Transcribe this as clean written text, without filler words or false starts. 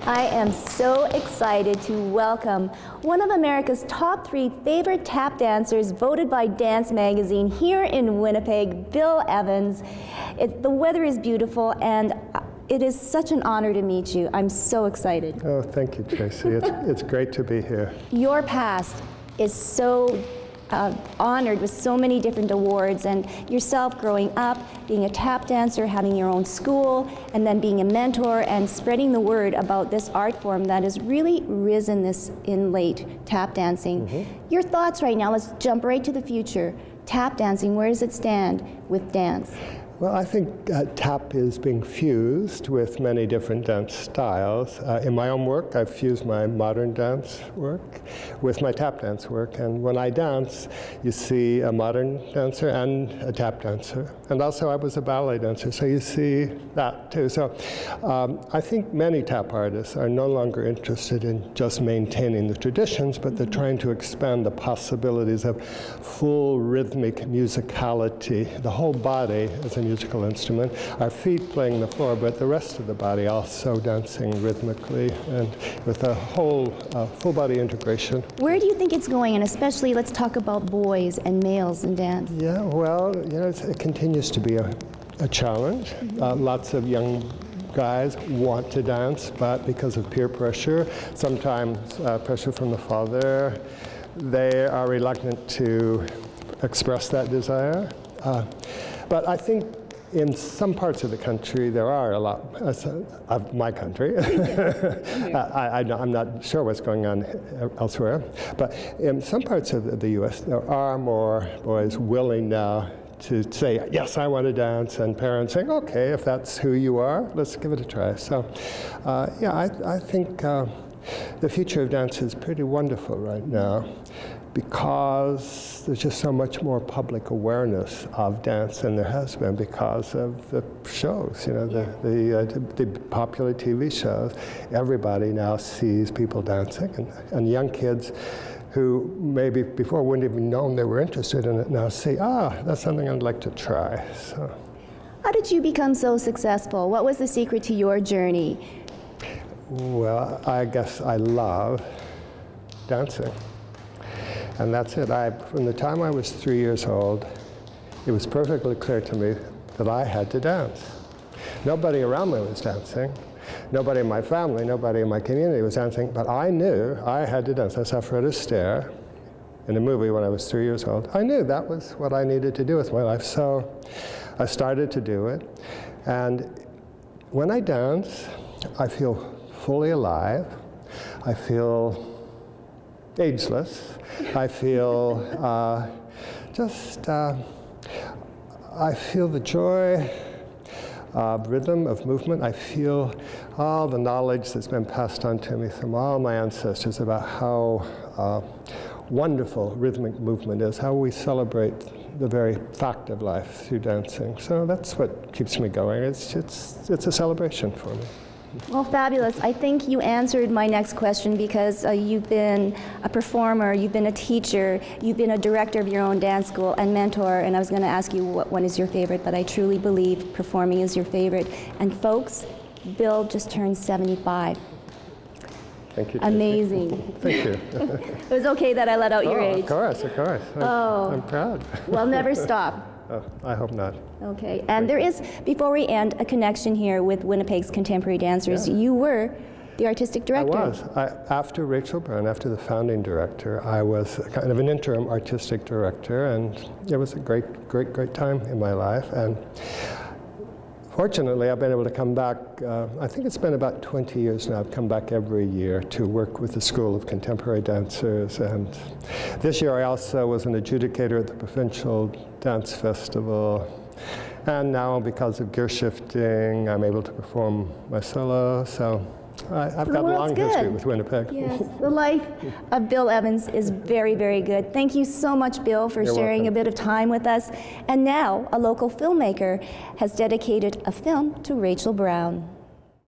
I am so excited to welcome one of America's top 3 favorite tap dancers voted by Dance Magazine here in Winnipeg, Bill Evans. The weather is beautiful and it is such an honor to meet you. I'm so excited. Oh, thank you, Tracy. It's great to be here. Your past is so honored with so many different awards, and yourself growing up, being a tap dancer, having your own school, and then being a mentor and spreading the word about this art form that has really risen in late tap dancing. Mm-hmm. Your thoughts right now, let's jump right to the future. Tap dancing, where does it stand with dance? Well, I think tap is being fused with many different dance styles. In my own work, I've fused my modern dance work with my tap dance work. And when I dance, you see a modern dancer and a tap dancer. And also I was a ballet dancer, so you see that too. So I think many tap artists are no longer interested in just maintaining the traditions, but they're trying to expand the possibilities of full rhythmic musicality. The whole body is a musical instrument, our feet playing the floor, but the rest of the body also dancing rhythmically and with a whole full body integration. Where do you think it's going, and especially let's talk about boys and males in dance? Yeah, well, you know, it continues to be a challenge. Mm-hmm. Lots of young guys want to dance, but because of peer pressure, sometimes pressure from the father, they are reluctant to express that desire. But I think in some parts of the country, there are a lot, of my country, I'm not sure what's going on elsewhere, but in some parts of the U.S., there are more boys willing now to say, yes, I want to dance, and parents saying, okay, if that's who you are, let's give it a try. So, yeah, I think the future of dance is pretty wonderful right now, because there's just so much more public awareness of dance than there has been because of the shows, you know, the popular TV shows. Everybody now sees people dancing, and young kids who maybe before wouldn't even known they were interested in it now see, that's something I'd like to try. So, how did you become so successful? What was the secret to your journey? Well, I guess I love dancing. And that's it. From the time I was 3 years old, it was perfectly clear to me that I had to dance. Nobody around me was dancing. Nobody in my family, nobody in my community was dancing, but I knew I had to dance. I saw Fred Astaire in a movie when I was 3 years old. I knew that was what I needed to do with my life, so I started to do it. And when I dance, I feel fully alive. I feel ageless. I feel I feel the joy of rhythm, of movement. I feel all the knowledge that's been passed on to me from all my ancestors about how wonderful rhythmic movement is, how we celebrate the very fact of life through dancing. So that's what keeps me going. It's a celebration for me. Well, fabulous. I think you answered my next question because you've been a performer, you've been a teacher, you've been a director of your own dance school and mentor, and I was going to ask you what one is your favorite, but I truly believe performing is your favorite. And folks, Bill just turned 75. Thank you. Amazing. Thank you. It was okay that I let out your age. Of course. I'm proud. Well, never stop. Oh, I hope not. Okay, and there is, before we end, a connection here with Winnipeg's contemporary dancers. Yeah. You were the artistic director. I was. After Rachel Brown, after the founding director, I was kind of an interim artistic director, and it was a great time in my life. And fortunately, I've been able to come back, I think it's been about 20 years now, I've come back every year to work with the School of Contemporary Dancers. And this year I also was an adjudicator at the Provincial Dance Festival. And now, because of gear shifting, I'm able to perform my solo. So I've got a long history with Winnipeg. Yes, the life of Bill Evans is very, very good. Thank you so much, Bill, for sharing a bit of time with us. And now, a local filmmaker has dedicated a film to Rachel Brown.